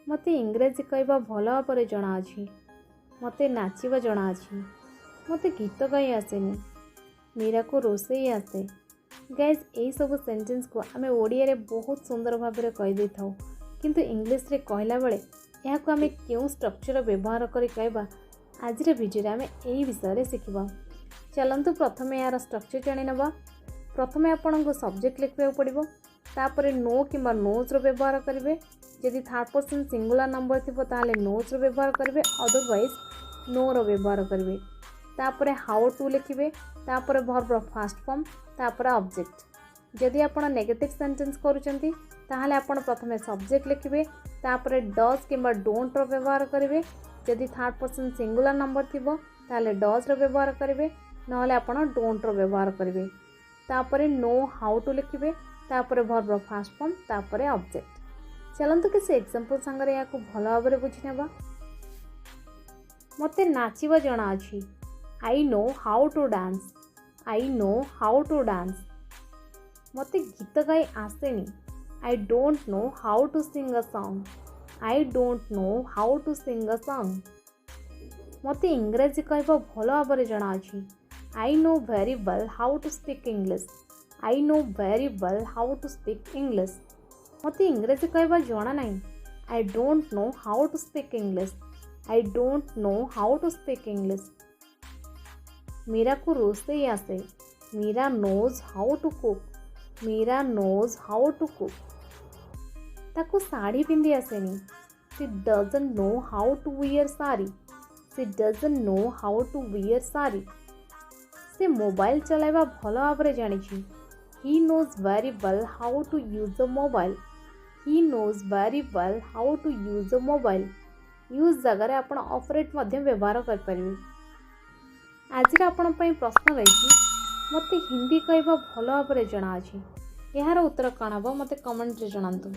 मते इंग्रजी कहवा भल भाव जना अछि। मते नाचिबा जना अछि। मते गीत गाई आसेनी। मीरा को रोषेई आसे। गाइज यही सब सेंटेंस को आमे ओडिया रे बहुत सुंदर भाव में कहि दे थाउ, किंतु इंग्लिश रे कहला बेले यहाँ को आमे क्यों स्ट्रक्चर व्यवहार करी कहबा आज रे वीडियो रे आमे एही विषय रे सिखबा। चलंतु प्रथमे यार स्ट्रक्चर जानि नबा। प्रथमे आपन को सब्जेक्ट लिखबा पड़िबो, तापरे नो किंबा नोज रो व्यवहार करिवे। यदि थर्ड पर्सन सिंगुलर नंबर थिबो ताले नोज रो व्यवहार करिवे, अदरवाइज नो रो व्यवहार करिवे। तापरे हाउ टू लिखिवे, तापरे वर्ब रो फर्स्ट फॉर्म, तापरे ऑब्जेक्ट। यदि आपण नेगेटिव सेंटेंस करूचंती ताहाले आपण प्रथमे सब्जेक्ट लिखिवे, तापरे डज किंबा डोंट रो व्यवहार करिवे। यदि थर्ड पर्सन सिंगुलर नंबर थिबो ताहाले डज रो व्यवहार करिवे, नहले आपण डोंट रो व्यवहार करिवे। तापरे नो हाउ टू लिखिवे, तापरे वर्ब रो फर्स्ट फॉर्म, तापरे ऑब्जेक्ट। चलंतु किसी एग्जांपल संगरे याकू भल भाबरे बुझि नेबा। मते नाचिबा जणा अछि। I know how to dance. I know how to dance. मते गीत गाई आसेनी। I don't know how to sing a song. I don't know how to sing a song. मते इंग्रजी कहबा भल भाबरे जणा अछि। I know very well how to speak English. I know very well how to speak English. मते इंग्रजी कहबा जणा नाही। I don't know how to speak English. I don't know how to speak English. Meera को रोषेई आसे। Meera knows how to cook. Meera knows how to cook. ताको साड़ी पिंधि आसेनी। She doesn't know how to wear sari. She doesn't know how to wear sari. से mobile चलाइबा भल भाबरे जानिछि। He knows very well how to use a mobile. He knows very well how to use a mobile. Use जगह आपण operate मध्य व्यवहार कर परिबे। आज आपण प्रश्न रही मते हिंदी कहवा भल भाव जना अछि। यार उत्तर कण हम मते कमेंट रे जणांतु।